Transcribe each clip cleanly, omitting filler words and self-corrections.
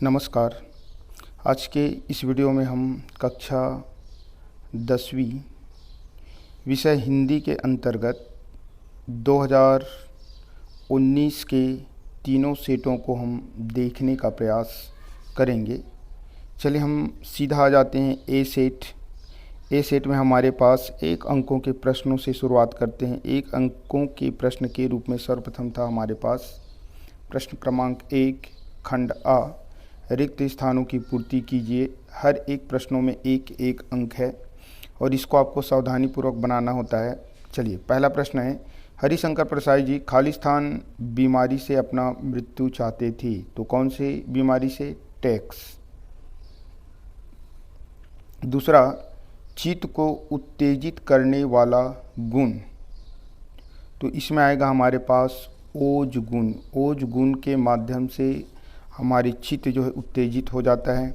नमस्कार। आज के इस वीडियो में हम कक्षा 10वीं विषय हिंदी के अंतर्गत 2019 के तीनों सेटों को हम देखने का प्रयास करेंगे। चलिए हम सीधा आ जाते हैं ए सेट में हमारे पास 1 अंकों के प्रश्नों से शुरुआत करते हैं। 1 अंकों के प्रश्न के रूप में सर्वप्रथम था हमारे पास प्रश्न क्रमांक 1 खंड आ, रिक्त स्थानों की पूर्ति कीजिए। हर एक प्रश्नों में 1-1 अंक है और इसको आपको सावधानीपूर्वक बनाना होता है। चलिए पहला प्रश्न है, हरिशंकर प्रसाद जी खाली स्थान बीमारी से अपना मृत्यु चाहते थे, तो कौन से बीमारी से? टैक्स। दूसरा, चित्त को उत्तेजित करने वाला गुण, तो इसमें आएगा हमारे पास ओज गुण। ओज गुण के माध्यम से हमारी चित्त जो है उत्तेजित हो जाता है।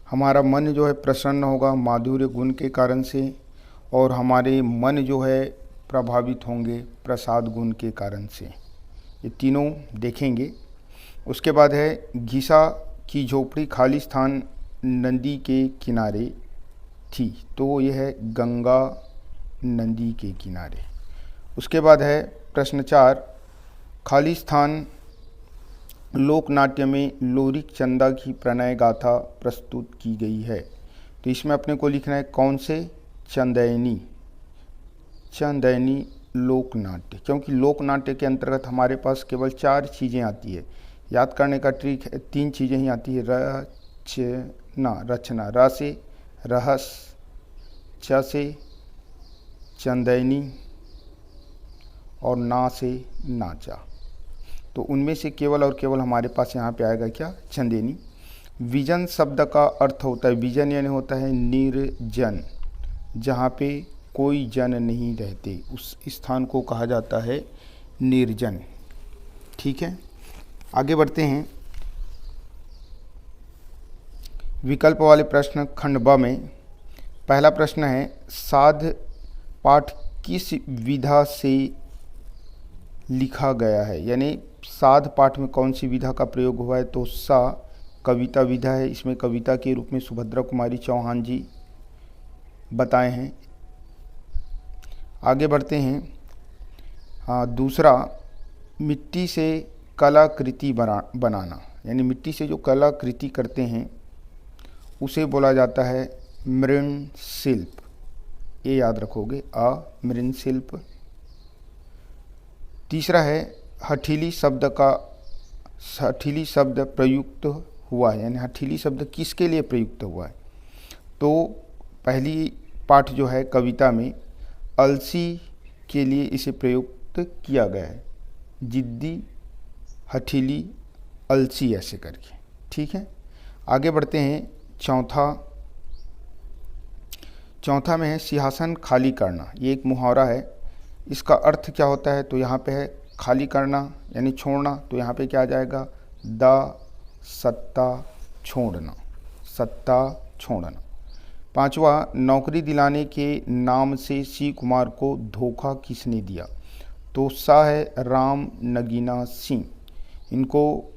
हमारा मन जो है प्रसन्न होगा माधुर्य गुण के कारण से, और हमारे मन जो है प्रभावित होंगे प्रसाद गुण के कारण से। ये तीनों देखेंगे। उसके बाद है, घिसा की झोपड़ी खाली स्थान नदी के किनारे थी, तो यह है गंगा नदी के किनारे। उसके बाद है प्रश्न 4, खाली स्थान लोकनाट्य में लोरिक चंदा की प्रणय गाथा प्रस्तुत की गई है, तो इसमें अपने को लिखना है कौन से? चंदैनी लोकनाट्य। क्योंकि लोकनाट्य के अंतर्गत हमारे पास केवल 4 चीज़ें आती है। याद करने का ट्रिक है, 3 चीज़ें ही आती है, रचना, र से रहस, च से चंदैनी और ना से नाचा। तो उनमें से केवल और केवल हमारे पास यहाँ पे आएगा क्या? चंदेनी। विजन शब्द का अर्थ होता है, विजन यानी होता है निर्जन, जहाँ पे कोई जन नहीं रहते, उस स्थान को कहा जाता है निर्जन। ठीक है, आगे बढ़ते हैं। विकल्प वाले प्रश्न खंड ब में पहला प्रश्न है, साध पाठ किस विधा से लिखा गया है? यानी साध पाठ में कौन सी विधा का प्रयोग हुआ है? तो सा कविता विधा है। इसमें कविता के रूप में सुभद्रा कुमारी चौहान जी बताए हैं। आगे बढ़ते हैं। दूसरा, मिट्टी से कलाकृति बनाना, यानी मिट्टी से जो कलाकृति करते हैं उसे बोला जाता है मृणशिल्प। ये याद रखोगे, मृणशिल्प। तीसरा है, हठीली शब्द प्रयुक्त हुआ है, यानी हठीली शब्द किसके लिए प्रयुक्त हुआ है? तो पहली पाठ जो है कविता में अलसी के लिए इसे प्रयुक्त किया गया है, जिद्दी, हठीली, अलसी ऐसे करके। ठीक है, आगे बढ़ते हैं। चौथा में है सिंहासन खाली करना। ये एक मुहावरा है। इसका अर्थ क्या होता है? तो यहाँ पे है खाली करना यानी छोड़ना, तो यहाँ पे क्या आ जाएगा? सत्ता छोड़ना। पांचवा, नौकरी दिलाने के नाम से सी कुमार को धोखा किसने दिया? तो सा है राम नगीना सिंह। इनको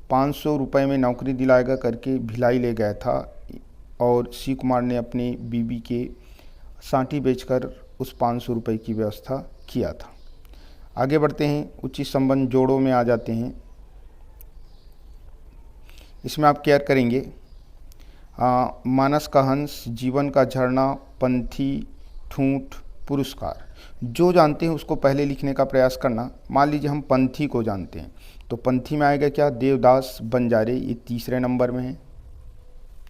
500 रुपये में नौकरी दिलाएगा करके भिलाई ले गया था, और सी कुमार ने अपने बीबी के सांटी बेचकर उस 500 रुपये की व्यवस्था किया था। आगे बढ़ते हैं। उचित संबंध जोड़ों में आ जाते हैं। इसमें आप केयर करेंगे, मानस का हंस, जीवन का झरना, पंथी, ठूंठ, पुरस्कार। जो जानते हैं उसको पहले लिखने का प्रयास करना। मान लीजिए हम पंथी को जानते हैं, तो पंथी में आएगा क्या? देवदास बंजारे, ये तीसरे नंबर में है।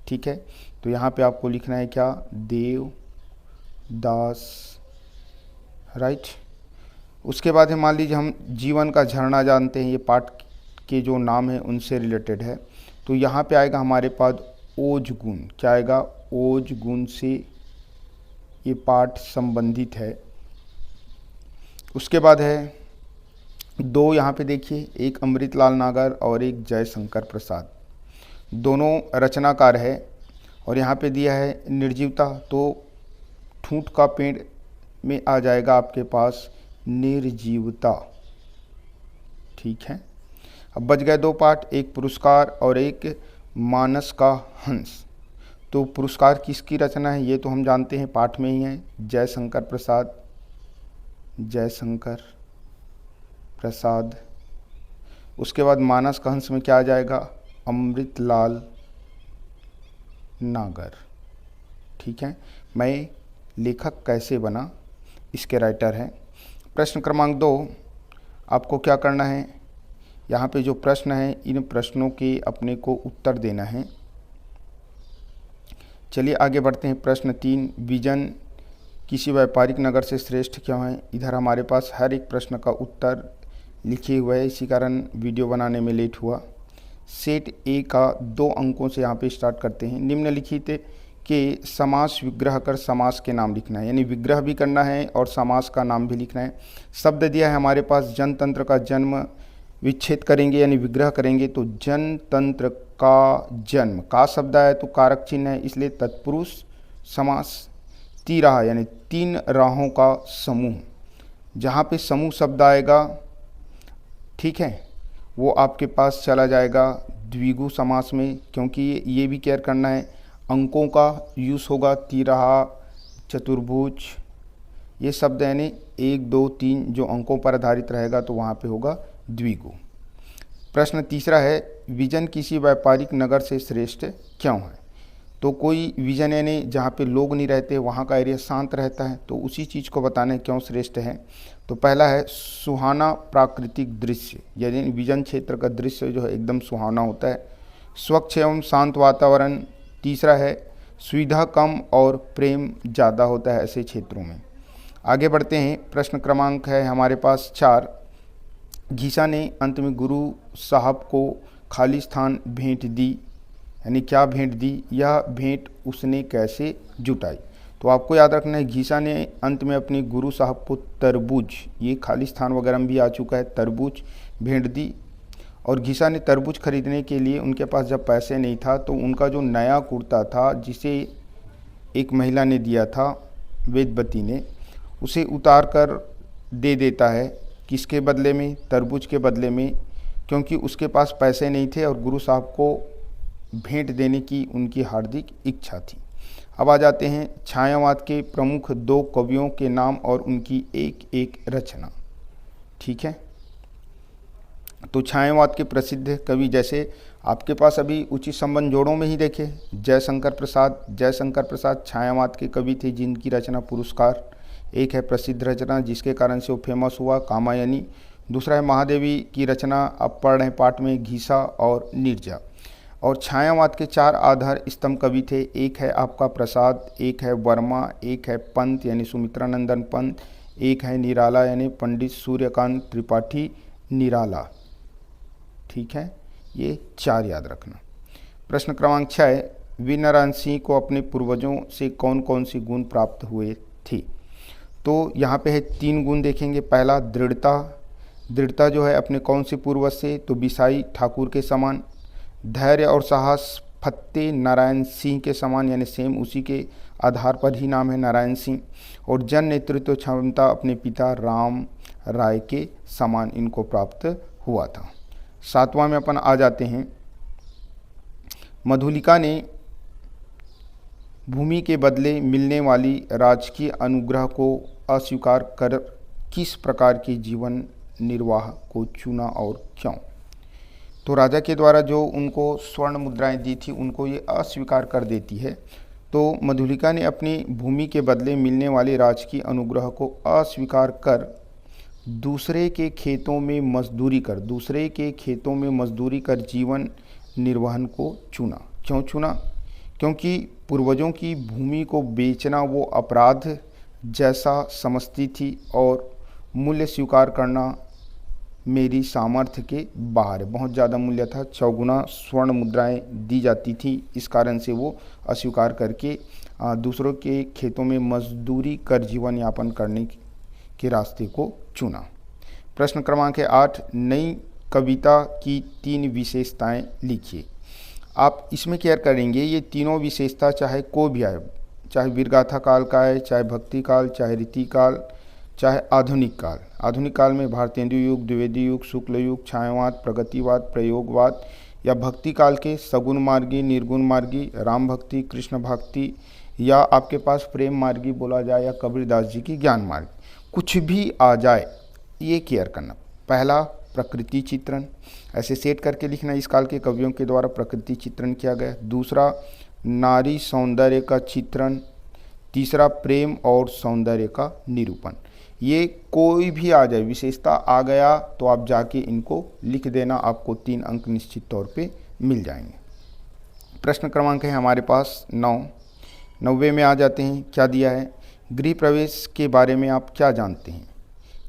ठीक है, तो यहाँ पे आपको लिखना है क्या? देवदास, राइट। उसके बाद है, मान लीजिए हम जीवन का झरना जानते हैं, ये पाठ के जो नाम है उनसे रिलेटेड है, तो यहाँ पे आएगा हमारे पास ओज गुण। क्या आएगा? ओज गुण से ये पाठ संबंधित है। उसके बाद है 2, यहाँ पे देखिए, एक अमृतलाल नागर और एक जयशंकर प्रसाद, दोनों रचनाकार है, और यहाँ पे दिया है निर्जीवता, तो ठूंठ का पेड़ में आ जाएगा आपके पास निर्जीवता। ठीक है, अब बच गए दो पाठ, एक पुरस्कार और एक मानस का हंस। तो पुरस्कार किसकी रचना है ये तो हम जानते हैं, पाठ में ही है, जयशंकर प्रसाद, जयशंकर प्रसाद। उसके बाद मानस का हंस में क्या आ जाएगा, अमृतलाल नागर। ठीक है, मैं लेखक कैसे बना, इसके राइटर हैं। प्रश्न क्रमांक 2, आपको क्या करना है, यहाँ पे जो प्रश्न है इन प्रश्नों के अपने को उत्तर देना है। चलिए आगे बढ़ते हैं। प्रश्न 3, विजन किसी व्यापारिक नगर से श्रेष्ठ क्यों है। इधर हमारे पास हर एक प्रश्न का उत्तर लिखे हुए है, इसी कारण वीडियो बनाने में लेट हुआ। सेट ए का 2 अंकों से यहाँ पे स्टार्ट करते हैं। निम्नलिखित के समास विग्रह कर समास के नाम लिखना है, यानी विग्रह भी करना है और समास का नाम भी लिखना है। शब्द दिया है हमारे पास, जनतंत्र का जन्म विच्छेद करेंगे यानी विग्रह करेंगे, तो जनतंत्र का जन्म, का शब्द आया तो कारक चिन्ह है, इसलिए तत्पुरुष समास। तिराहा यानी 3 राहों का समूह, जहाँ पे समूह शब्द आएगा, ठीक है, वो आपके पास चला जाएगा द्विगु समास में, क्योंकि ये भी केयर करना है, अंकों का यूज़ होगा, तिराहा, चतुर्भुज, ये शब्द यानी 1 2 3 जो अंकों पर आधारित रहेगा तो वहाँ पे होगा द्विगु। प्रश्न तीसरा है, विजन किसी व्यापारिक नगर से श्रेष्ठ क्यों है। तो कोई विजन यानी जहाँ पे लोग नहीं रहते, वहाँ का एरिया शांत रहता है, तो उसी चीज़ को बताने क्यों श्रेष्ठ है। तो पहला है सुहाना प्राकृतिक दृश्य, यानी विजन क्षेत्र का दृश्य जो है एकदम सुहाना होता है। स्वच्छ एवं शांत वातावरण। तीसरा है सुविधा कम और प्रेम ज़्यादा होता है ऐसे क्षेत्रों में। आगे बढ़ते हैं। प्रश्न क्रमांक है हमारे पास 4, घीसा ने अंत में गुरु साहब को खाली स्थान भेंट दी, यानी क्या भेंट दी, यह भेंट उसने कैसे जुटाई। तो आपको याद रखना है, घीसा ने अंत में अपने गुरु साहब को तरबूज, ये खाली स्थान वगैरह में भी आ चुका है, तरबूज भेंट दी। और घीसा ने तरबूज खरीदने के लिए उनके पास जब पैसे नहीं था तो उनका जो नया कुर्ता था, जिसे एक महिला ने दिया था, वेदवती ने, उसे उतार कर दे देता है, किसके बदले में, तरबूज के बदले में, क्योंकि उसके पास पैसे नहीं थे और गुरु साहब को भेंट देने की उनकी हार्दिक इच्छा थी। अब आ जाते हैं छायावाद के प्रमुख 2 कवियों के नाम और उनकी एक एक रचना। ठीक है, तो छायावाद के प्रसिद्ध कवि, जैसे आपके पास अभी उचित संबंध जोड़ों में ही देखे, जयशंकर प्रसाद। जयशंकर प्रसाद छायावाद के कवि थे, जिनकी रचना पुरस्कार एक है प्रसिद्ध रचना, जिसके कारण से वो फेमस हुआ, कामायनी। दूसरा है महादेवी की रचना, आप पढ़ रहे हैं पाठ में, घीसा और नीरजा। और छायावाद के 4 आधार स्तंभ कवि थे, एक है आपका प्रसाद, एक है वर्मा, एक है पंत यानी सुमित्रानंदन पंत, एक है निराला यानी पंडित सूर्यकांत त्रिपाठी निराला। ठीक है, ये 4 याद रखना। प्रश्न क्रमांक 6, वीर नारायण सिंह को अपने पूर्वजों से कौन कौन से गुण प्राप्त हुए थे। तो यहाँ पे है 3 गुण देखेंगे। पहला दृढ़ता, दृढ़ता जो है अपने कौन से पूर्वज से, तो बिसाई ठाकुर के समान। धैर्य और साहस फत्ते नारायण सिंह के समान, यानी सेम उसी के आधार पर ही नाम है नारायण सिंह। और जन नेतृत्व क्षमता अपने पिता राम राय के समान इनको प्राप्त हुआ था। 7वां में अपन आ जाते हैं, मधुलिका ने भूमि के बदले मिलने वाली राजकीय अनुग्रह को अस्वीकार कर किस प्रकार के जीवन निर्वाह को चुना और क्यों। तो राजा के द्वारा जो उनको स्वर्ण मुद्राएं दी थी उनको ये अस्वीकार कर देती है। तो मधुलिका ने अपनी भूमि के बदले मिलने वाले राजकीय अनुग्रह को अस्वीकार कर दूसरे के खेतों में मजदूरी कर जीवन निर्वहन को चुना। क्यों चुना? क्योंकि पूर्वजों की भूमि को बेचना वो अपराध जैसा समझती थी और मूल्य स्वीकार करना मेरी सामर्थ्य के बाहर है। बहुत ज़्यादा मूल्य था, 6 गुना स्वर्ण मुद्राएं दी जाती थी, इस कारण से वो अस्वीकार करके दूसरों के खेतों में मजदूरी कर जीवन यापन करने के रास्ते को चुना। प्रश्न क्रमांक है 8, नई कविता की 3 विशेषताएं लिखिए। आप इसमें केयर करेंगे ये तीनों विशेषता चाहे कोई भी आए, चाहे वीरगाथा काल का है, चाहे भक्ति काल, चाहे रीति काल, चाहे आधुनिक काल। आधुनिक काल में भारतेंदु युग, द्विवेदी युग, शुक्ल युग, छायावाद, प्रगतिवाद, प्रयोगवाद या भक्ति काल के सगुण मार्गी, निर्गुण मार्गी, राम भक्ति, कृष्ण भक्ति या आपके पास प्रेम मार्गी बोला जाए या कबीरदास जी की ज्ञान मार्ग, कुछ भी आ जाए ये केयर करना। पहला प्रकृति चित्रण, ऐसे सेट करके लिखना, इस काल के कवियों के द्वारा प्रकृति चित्रण किया गया। दूसरा नारी सौंदर्य का चित्रण। तीसरा प्रेम और सौंदर्य का निरूपण। ये कोई भी आ जाए, विशेषता आ गया तो आप जाके इनको लिख देना, आपको 3 अंक निश्चित तौर पे मिल जाएंगे। प्रश्न क्रमांक है हमारे पास 9। 90 में आ जाते हैं। क्या दिया है? गृह प्रवेश के बारे में आप क्या जानते हैं?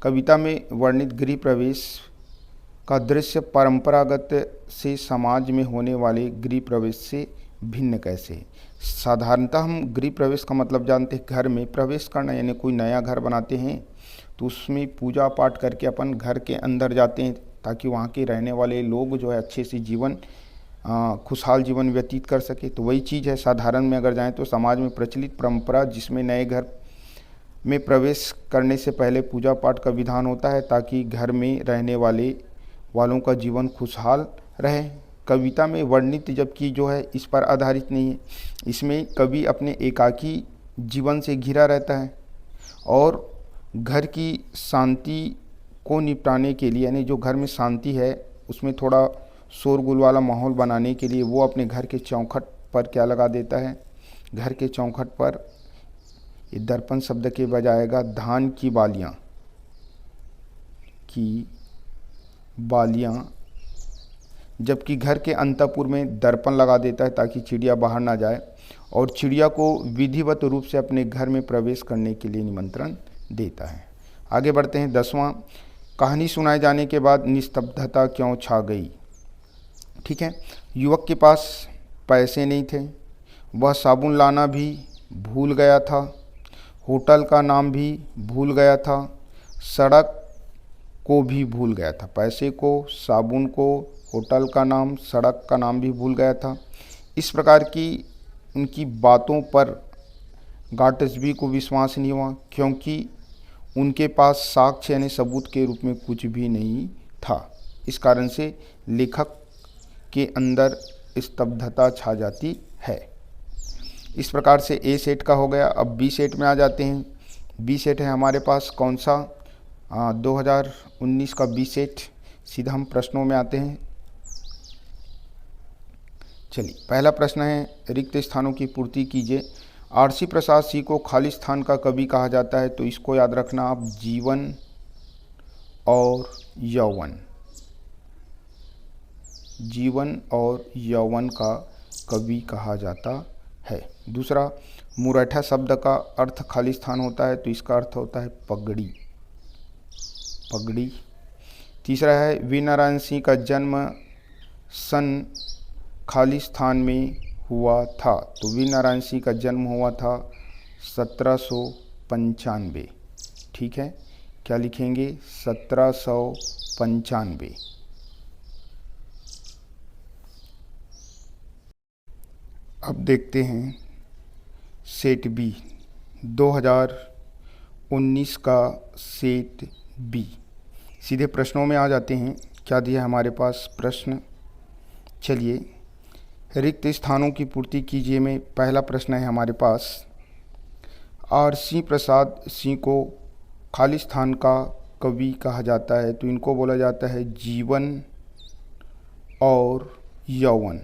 कविता में वर्णित गृह प्रवेश का दृश्य परंपरागत से समाज में होने वाले गृह प्रवेश से भिन्न कैसे है? साधारणतः हम गृह प्रवेश का मतलब जानते हैं घर में प्रवेश करना, यानी कोई नया घर बनाते हैं तो उसमें पूजा पाठ करके अपन घर के अंदर जाते हैं ताकि वहाँ के रहने वाले लोग जो है अच्छे से जीवन खुशहाल जीवन व्यतीत कर सके। तो वही चीज़ है। साधारण में अगर जाएं तो समाज में प्रचलित परंपरा जिसमें नए घर में प्रवेश करने से पहले पूजा पाठ का विधान होता है ताकि घर में रहने वालों का जीवन खुशहाल रहे। कविता में वर्णित जबकि जो है इस पर आधारित नहीं है। इसमें कवि अपने एकाकी जीवन से घिरा रहता है और घर की शांति को निपटाने के लिए, यानी जो घर में शांति है उसमें थोड़ा शोरगुल वाला माहौल बनाने के लिए वो अपने घर के चौखट पर क्या लगा देता है? घर के चौखट पर ये दर्पण शब्द के बजाय आएगा धान की बालियाँ, जबकि घर के अंतःपुर में दर्पण लगा देता है ताकि चिड़िया बाहर ना जाए और चिड़िया को विधिवत रूप से अपने घर में प्रवेश करने के लिए निमंत्रण देता है। आगे बढ़ते हैं। 10वां, कहानी सुनाए जाने के बाद निस्तब्धता क्यों छा गई? ठीक है। युवक के पास पैसे नहीं थे, वह साबुन लाना भी भूल गया था, होटल का नाम भी भूल गया था, सड़क को भी भूल गया था। पैसे को, साबुन को, होटल का नाम, सड़क का नाम भी भूल गया था। इस प्रकार की उनकी बातों पर गाटस्बी को विश्वास नहीं हुआ क्योंकि उनके पास साक्ष्य यानी सबूत के रूप में कुछ भी नहीं था। इस कारण से लेखक के अंदर स्तब्धता छा जाती है। इस प्रकार से ए सेट का हो गया। अब बी सेट में आ जाते हैं। बी सेट है हमारे पास कौन सा? 2019 का बी सेट। सीधा हम प्रश्नों में आते हैं। चलिए, पहला प्रश्न है रिक्त स्थानों की पूर्ति कीजिए। आरसी प्रसाद सिंह को खाली स्थान का कवि कहा जाता है, तो इसको याद रखना आप, जीवन और यौवन, जीवन और यौवन का कवि कहा जाता है। दूसरा, मुरैठा शब्द का अर्थ खाली स्थान होता है, तो इसका अर्थ होता है पगड़ी, पगड़ी। तीसरा है वीर नारायण सिंह का जन्म सन खाली स्थान में हुआ था, तो वीर नारायण सिंह का जन्म हुआ था 1795। ठीक है, क्या लिखेंगे? 1795। अब देखते हैं सेट बी, 2019 का सेट बी। सीधे प्रश्नों में आ जाते हैं। क्या दिया हमारे पास प्रश्न? चलिए, रिक्त स्थानों की पूर्ति कीजिए में पहला प्रश्न है हमारे पास, आरसी प्रसाद सिंह को खाली स्थान का कवि कहा जाता है, तो इनको बोला जाता है जीवन और यौवन,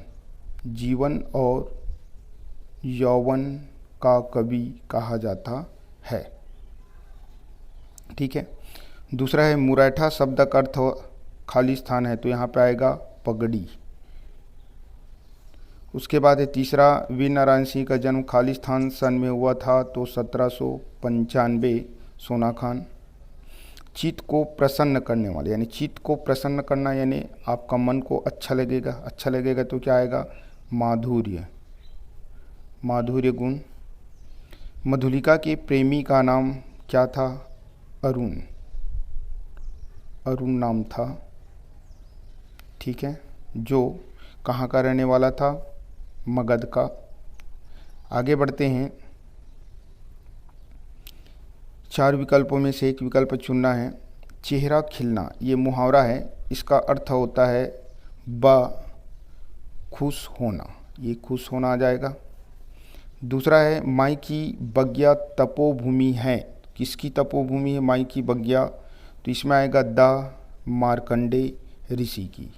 जीवन और यौवन का कवि कहा जाता है। ठीक है। दूसरा है मुरैठा शब्द का अर्थ खाली स्थान है, तो यहाँ पे आएगा पगड़ी। उसके बाद है तीसरा, वीर नारायण सिंह का जन्म खाली स्थान सन में हुआ था, तो 1795, सोना खान। चित्त को प्रसन्न करने वाले, यानी चित्त को प्रसन्न करना यानी आपका मन को अच्छा लगेगा, अच्छा लगेगा तो क्या आएगा? माधुर्य, माधुर्य गुण। मधुलिका के प्रेमी का नाम क्या था? अरुण, अरुण नाम था। ठीक है, जो कहाँ का रहने वाला था? मगध का। आगे बढ़ते हैं। 4 विकल्पों में से एक विकल्प चुनना है। चेहरा खिलना, ये मुहावरा है, इसका अर्थ होता है खुश होना, ये खुश होना आ जाएगा। दूसरा है माई की बगिया तपोभूमि है, किसकी तपोभूमि है माई की बगिया, तो इसमें आएगा द मार्कंडे ऋषि की।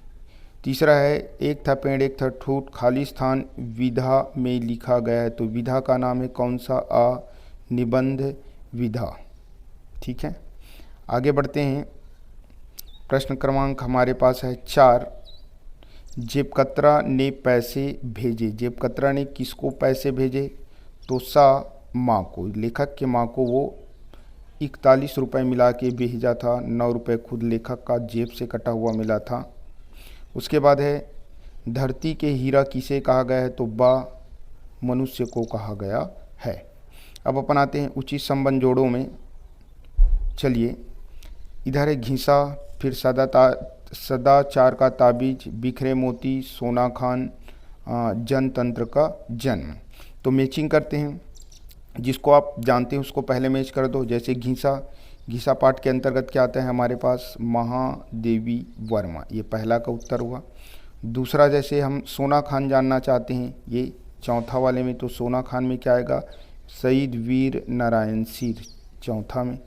तीसरा है एक था पेड़ एक था ठूठ, खाली स्थान विधा में लिखा गया है, तो विधा का नाम है कौन सा, निबंध विधा। ठीक है, आगे बढ़ते हैं। प्रश्न क्रमांक हमारे पास है 4। जेबकतरा ने पैसे भेजे, जेबकतरा ने किसको पैसे भेजे, तो सा माँ को, लेखक के माँ को वो 41 रुपये मिला के भेजा था, 9 रुपये खुद लेखक का जेब से कटा हुआ मिला था। उसके बाद है धरती के हीरा किसे कहा गया है, तो बा मनुष्य को कहा गया है। अब अपन आते हैं उचित संबंध जोड़ों में। चलिए, इधर है घिसा, फिर सदाचार का ताबीज, बिखरे मोती, सोना खान, जनतंत्र का जन्म। तो मैचिंग करते हैं, जिसको आप जानते हैं उसको पहले मैच कर दो। जैसे घिसा पाठ के अंतर्गत क्या आता है हमारे पास, महादेवी वर्मा, ये पहला का उत्तर हुआ। दूसरा जैसे हम सोना खान जानना चाहते हैं, ये चौथा वाले में, तो सोना खान में क्या आएगा, शहीद वीर नारायण सिंह, चौथा में।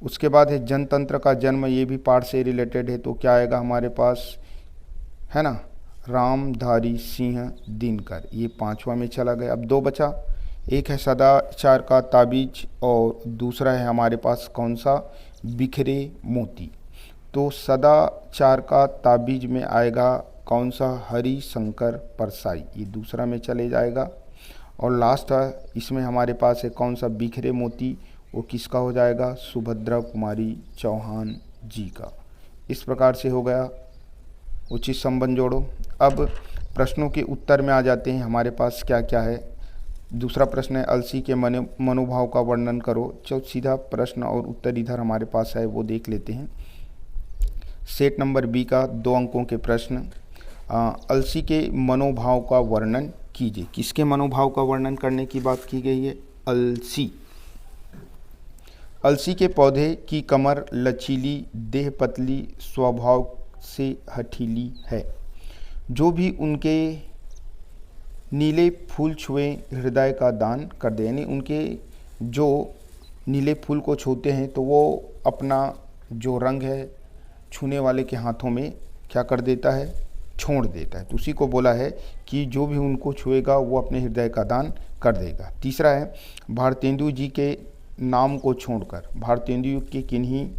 उसके बाद है जनतंत्र का जन्म, ये भी पाठ से रिलेटेड है, तो क्या आएगा हमारे पास, है ना, रामधारी सिंह दिनकर, ये पांचवा में चला गया। अब 2 बचा, एक है सदाचार का ताबीज और दूसरा है हमारे पास कौन सा, बिखरे मोती। तो सदाचार का ताबीज में आएगा कौन सा, हरिशंकर परसाई, ये दूसरा में चले जाएगा। और लास्ट है इसमें हमारे पास है कौन सा, बिखरे मोती, वो किसका हो जाएगा, सुभद्रा कुमारी चौहान जी का। इस प्रकार से हो गया उचित संबंध जोड़ो। अब प्रश्नों के उत्तर में आ जाते हैं, हमारे पास क्या क्या है। दूसरा प्रश्न है अलसी के मनोभाव का वर्णन करो। सीधा प्रश्न और उत्तर इधर हमारे पास है, वो देख लेते हैं। सेट नंबर बी का 2 अंकों के प्रश्न, अलसी के मनोभाव का वर्णन कीजिए। किसके मनोभाव का वर्णन करने की बात की गई है, अलसी। अलसी के पौधे की कमर लचीली, देह पतली, स्वभाव से हठीली है। जो भी उनके नीले फूल छुए हृदय का दान कर दे, यानी उनके जो नीले फूल को छूते हैं तो वो अपना जो रंग है छूने वाले के हाथों में क्या कर देता है, छोड़ देता है। तो उसी को बोला है कि जो भी उनको छुएगा वो अपने हृदय का दान कर देगा। तीसरा है भारतेंदु जी के नाम को छोड़कर, भारतेंदु के किन्हीं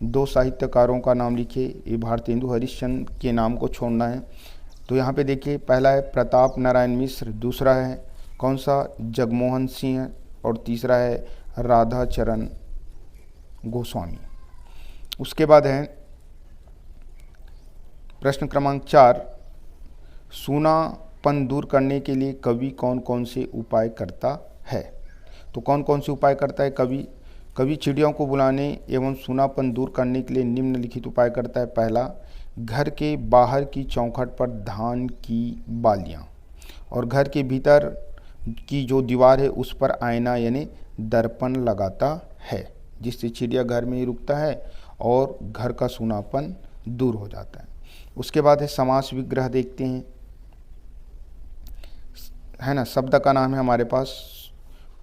2 साहित्यकारों का नाम लिखिए। ये भारतेंदु हरिश्चंद्र के नाम को छोड़ना है। तो यहाँ पे देखिए, पहला है प्रताप नारायण मिश्र, दूसरा है कौन सा, जगमोहन सिंह, और तीसरा है राधा चरण गोस्वामी। उसके बाद है प्रश्न क्रमांक 4, सूनापन दूर करने के लिए कवि कौन कौन से उपाय करता है। तो कौन कौन से उपाय करता है कवि चिड़ियों को बुलाने एवं सूनापन दूर करने के लिए निम्नलिखित उपाय करता है। पहला, घर के बाहर की चौखट पर धान की बालियाँ, और घर के भीतर की जो दीवार है उस पर आईना यानी दर्पण लगाता है, जिससे चिड़िया घर में ही रुकता है और घर का सूनापन दूर हो जाता है। उसके बाद है समास विग्रह देखते हैं, है ना। शब्द का नाम है हमारे पास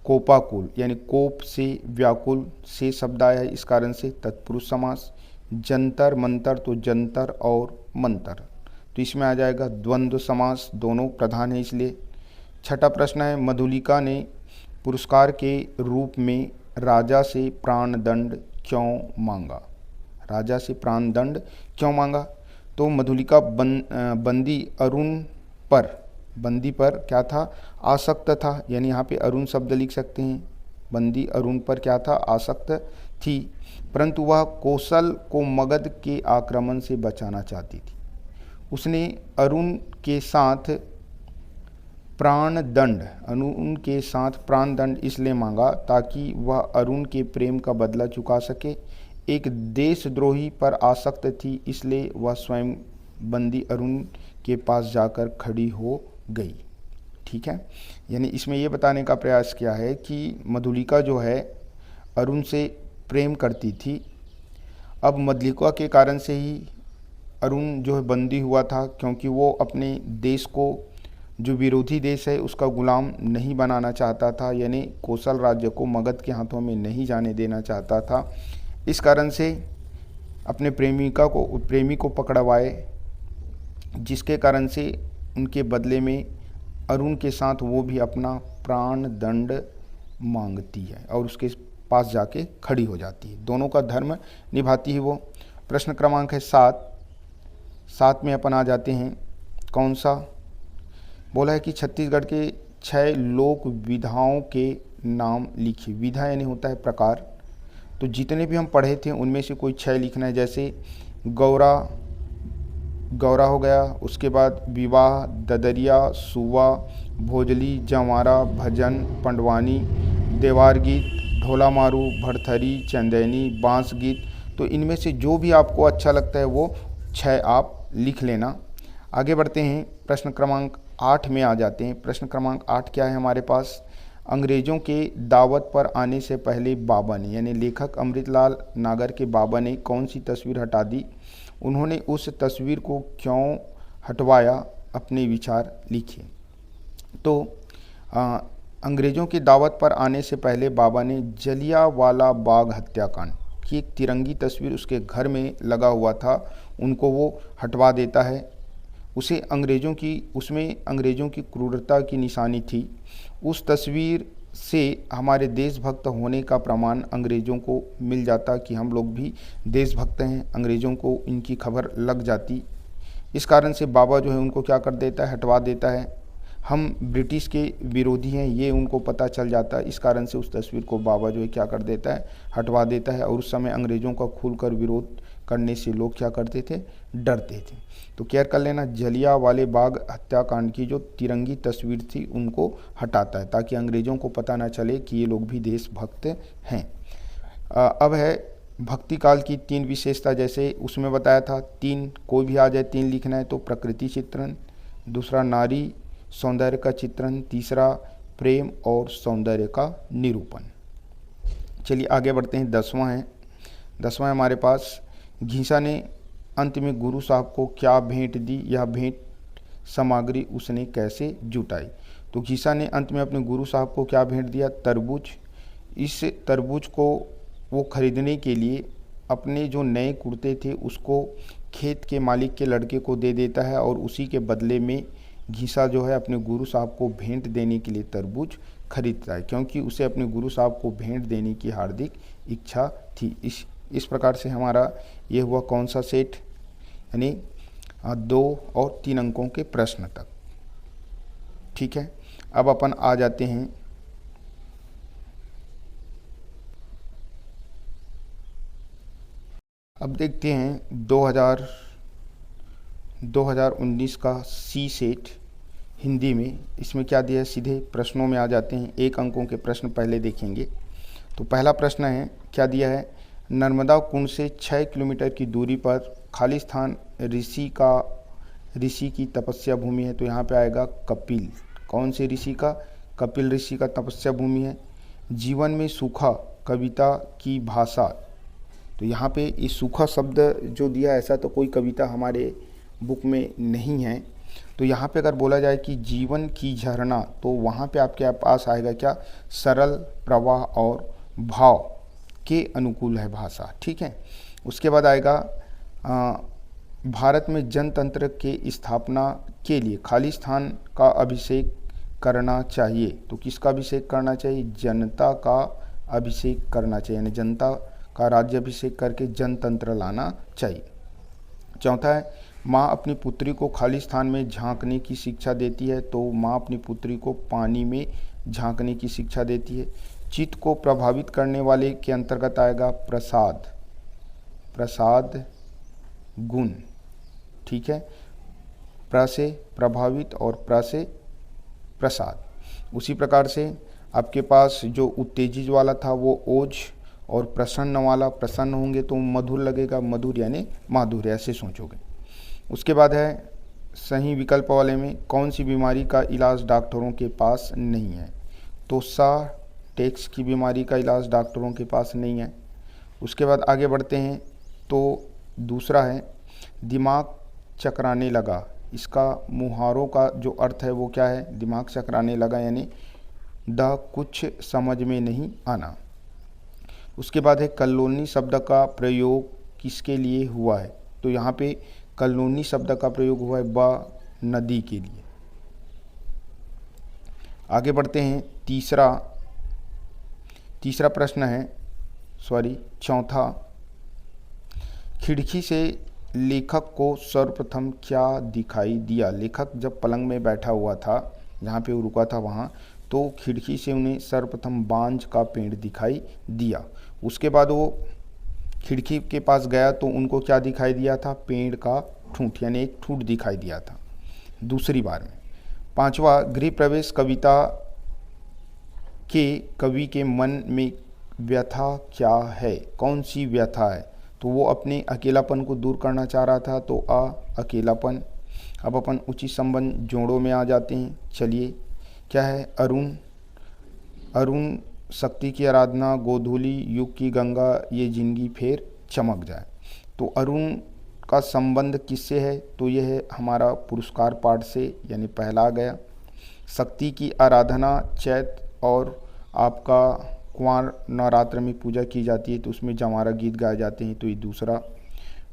कोपाकुल, यानी कोप से व्याकुल से शब्द आया है, इस कारण से तत्पुरुष समास। जंतर मंतर, तो जंतर और मंतर, तो इसमें आ जाएगा द्वंद्व समास, दोनों प्रधान है इसलिए। छठा प्रश्न है मधुलिका ने पुरस्कार के रूप में राजा से प्राणदंड क्यों मांगा, राजा से प्राणदंड क्यों मांगा। तो मधुलिका बंदी पर क्या था, आसक्त था, यानी यहाँ पे अरुण शब्द लिख सकते हैं। बंदी अरुण पर क्या था, आसक्त थी, परंतु वह कौशल को मगध के आक्रमण से बचाना चाहती थी। उसने अरुण के साथ प्राणदंड इसलिए मांगा ताकि वह अरुण के प्रेम का बदला चुका सके। एक देशद्रोही पर आसक्त थी, इसलिए वह स्वयं बंदी अरुण के पास जाकर खड़ी हो गई। ठीक है, यानी इसमें यह बताने का प्रयास किया है कि मधुलिका जो है अरुण से प्रेम करती थी अब मधलिका के कारण से ही अरुण जो है बंदी हुआ था, क्योंकि वो अपने देश को, जो विरोधी देश है, उसका गुलाम नहीं बनाना चाहता था, यानी कोसल राज्य को मगध के हाथों में नहीं जाने देना चाहता था। इस कारण से अपने प्रेमी को पकड़वाए, जिसके कारण से उनके बदले में अरुण के साथ वो भी अपना प्राण दंड मांगती है और उसके पास जाके खड़ी हो जाती है, दोनों का धर्म निभाती है वो। प्रश्न क्रमांक है 7 में अपन आ जाते हैं। कौन सा? बोला है कि छत्तीसगढ़ के 6 लोक विधाओं के नाम लिखिए। विधा यानी होता है प्रकार, तो जितने भी हम पढ़े थे उनमें से कोई 6 लिखना है। जैसे गौरा हो गया, उसके बाद विवाह, ददरिया, सुवा, भोजली, जंवारा, भजन, पंडवानी, देवार गीत, ढोला मारू, भरथरी, चंदैनी, बांस गीत। तो इनमें से जो भी आपको अच्छा लगता है वो 6 आप लिख लेना। आगे बढ़ते हैं, प्रश्न क्रमांक 8 में आ जाते हैं। प्रश्न क्रमांक 8 क्या है हमारे पास? अंग्रेज़ों के दावत पर आने से पहले बाबा ने, यानी लेखक अमृतलाल नागर के बाबा ने कौन सी तस्वीर हटा दी? उन्होंने उस तस्वीर को क्यों हटवाया? अपने विचार लिखिए। तो अंग्रेज़ों की दावत पर आने से पहले बाबा ने जलियांवाला बाग हत्याकांड की एक तिरंगी तस्वीर उसके घर में लगा हुआ था, उनको वो हटवा देता है। उसमें अंग्रेज़ों की क्रूरता की निशानी थी। उस तस्वीर से हमारे देशभक्त होने का प्रमाण अंग्रेज़ों को मिल जाता कि हम लोग भी देशभक्त हैं, अंग्रेज़ों को इनकी खबर लग जाती। इस कारण से बाबा जो है उनको क्या कर देता है? हटवा देता है। हम ब्रिटिश के विरोधी हैं ये उनको पता चल जाता है। इस कारण से उस तस्वीर को बाबा जो है क्या कर देता है? हटवा देता है। और उस समय अंग्रेज़ों का खुलकर विरोध करने से लोग क्या करते थे? डरते थे। तो केयर कर लेना, जलियांवाले बाग हत्याकांड की जो तिरंगी तस्वीर थी उनको हटाता है, ताकि अंग्रेज़ों को पता ना चले कि ये लोग भी देशभक्त हैं। अब है भक्ति काल की 3 विशेषता। जैसे उसमें बताया था 3, कोई भी आ जाए 3 लिखना है। तो प्रकृति चित्रण, दूसरा नारी सौंदर्य का चित्रण, तीसरा प्रेम और सौंदर्य का निरूपण। चलिए आगे बढ़ते हैं। 10वां है हमारे पास, घीसा ने अंत में गुरु साहब को क्या भेंट दी? यह भेंट सामग्री उसने कैसे जुटाई? तो घीसा ने अंत में अपने गुरु साहब को क्या भेंट दिया? तरबूज। इस तरबूज को वो खरीदने के लिए अपने जो नए कुर्ते थे उसको खेत के मालिक के लड़के को दे देता है, और उसी के बदले में घीसा जो है अपने गुरु साहब को भेंट देने के लिए तरबूज खरीदता है, क्योंकि उसे अपने गुरु साहब को भेंट देने की हार्दिक इच्छा थी। इस प्रकार से हमारा ये हुआ कौन सा सेट? यानी 2 और 3 अंकों के प्रश्न तक। ठीक है, अब अपन आ जाते हैं अब देखते हैं 2019 का सी सेट हिंदी में। इसमें क्या दिया है? सीधे प्रश्नों में आ जाते हैं। 1 अंकों के प्रश्न पहले देखेंगे। तो पहला प्रश्न है, क्या दिया है? नर्मदा कुंड से 6 किलोमीटर की दूरी पर खालिस्तान ऋषि की तपस्या भूमि है। तो यहाँ पे आएगा कपिल। कौन से ऋषि का? कपिल ऋषि का तपस्या भूमि है। जीवन में सूखा कविता की भाषा। तो यहाँ पे ये सूखा शब्द जो दिया, ऐसा तो कोई कविता हमारे बुक में नहीं है। तो यहाँ पे अगर बोला जाए कि जीवन की झरना, तो वहाँ पे आपके पास आएगा क्या? सरल, प्रवाह और भाव के अनुकूल है भाषा। ठीक है, उसके बाद आएगा भारत में जनतंत्र के स्थापना के लिए खालिस्तान का अभिषेक करना चाहिए। तो किसका अभिषेक करना चाहिए? जनता का अभिषेक करना चाहिए, यानी जनता का राज्याभिषेक करके जनतंत्र लाना चाहिए। चौथा है, माँ अपनी पुत्री को खालिस्तान में झांकने की शिक्षा देती है। तो माँ अपनी पुत्री को पानी में झांकने की शिक्षा देती है। चित्त को प्रभावित करने वाले के अंतर्गत आएगा प्रसाद गुण। ठीक है, प्र से प्रभावित और प्र से प्रसाद। उसी प्रकार से आपके पास जो उत्तेजित वाला था वो ओज, और प्रसन्न वाला, प्रसन्न होंगे तो मधुर लगेगा, मधुर यानी माधुर्य, ऐसे सोचोगे। उसके बाद है सही विकल्प वाले में कौन सी बीमारी का इलाज डॉक्टरों के पास नहीं है? तो टेक्स की बीमारी का इलाज डॉक्टरों के पास नहीं है। उसके बाद आगे बढ़ते हैं। तो दूसरा है दिमाग चकराने लगा। इसका मुहावरों का जो अर्थ है वो क्या है, दिमाग चकराने लगा यानी द कुछ समझ में नहीं आना। उसके बाद है कल्लोनी शब्द का प्रयोग किसके लिए हुआ है, तो यहाँ पे कल्लोनी शब्द का प्रयोग हुआ है ब नदी के लिए। आगे बढ़ते हैं, तीसरा प्रश्न है, चौथा, खिड़की से लेखक को सर्वप्रथम क्या दिखाई दिया। लेखक जब पलंग में बैठा हुआ था, जहाँ पे वो रुका था वहाँ, तो खिड़की से उन्हें सर्वप्रथम बांज का पेड़ दिखाई दिया। उसके बाद वो खिड़की के पास गया तो उनको क्या दिखाई दिया था, पेड़ का ठूंठ यानी एक ठूंठ दिखाई दिया था दूसरी बार में। पांचवा, गृह प्रवेश कविता के कवि के मन में व्यथा क्या है, कौन सी व्यथा है, तो वो अपने अकेलापन को दूर करना चाह रहा था, तो अकेलापन। अब अपन उचित संबंध जोड़ों में आ जाते हैं। चलिए, क्या है, अरुण शक्ति की आराधना, गोधूली युग की गंगा, ये जिंदगी फिर चमक जाए। तो अरुण का संबंध किससे है, तो यह है हमारा पुरस्कार पाठ से, यानी पहला आ गया। शक्ति की आराधना चैत और आपका कुंवार नवरात्र में पूजा की जाती है, तो उसमें जमारा गीत गाए जाते हैं, तो ये दूसरा।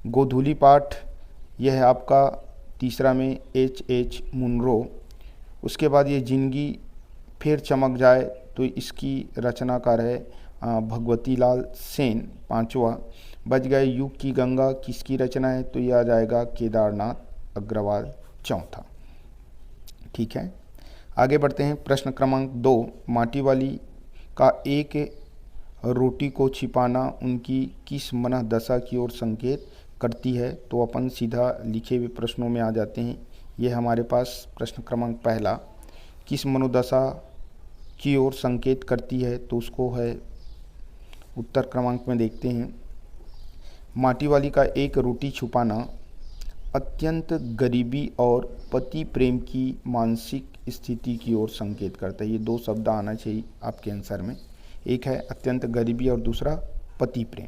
गोधूली पाठ यह है आपका तीसरा में H मुनरो। उसके बाद ये जिंदगी फिर चमक जाए, तो इसकी रचनाकार है भगवती लाल सेन, पांचवा। बच गए युग की गंगा, किसकी रचना है, तो यह आ जाएगा केदारनाथ अग्रवाल, चौथा। ठीक है, आगे बढ़ते हैं। प्रश्न क्रमांक 2, माटी वाली का एक रोटी को छिपाना उनकी किस मनः दशा की ओर संकेत करती है, तो अपन सीधा लिखे हुए प्रश्नों में आ जाते हैं। यह हमारे पास प्रश्न क्रमांक पहला, किस मनोदशा की ओर संकेत करती है, तो उसको है उत्तर क्रमांक में देखते हैं। माटी वाली का एक रोटी छुपाना अत्यंत गरीबी और पति प्रेम की मानसिक स्थिति की ओर संकेत करता है। ये दो शब्द आना चाहिए आपके आंसर में, एक है अत्यंत गरीबी और दूसरा पति प्रेम।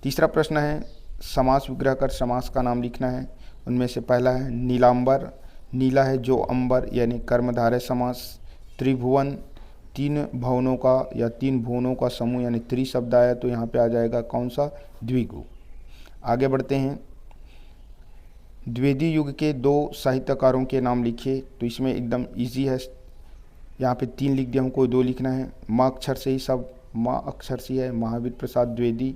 तीसरा प्रश्न है, समास विग्रह कर समास का नाम लिखना है। उनमें से पहला है नीलांबर, नीला है जो अंबर यानी कर्मधारय समास। त्रिभुवन, तीन भवनों का या तीन भुवनों का समूह यानी त्रि शब्द आया, तो यहाँ पे आ जाएगा कौन सा, द्विगु। आगे बढ़ते हैं, द्विवेदी युग के 2 साहित्यकारों के नाम लिखिए, तो इसमें एकदम इजी है, यहाँ पे 3 लिख दिया, हमको 2 लिखना है। माँ अक्षर से ही सब, माँ अक्षर से है महावीर प्रसाद द्विवेदी,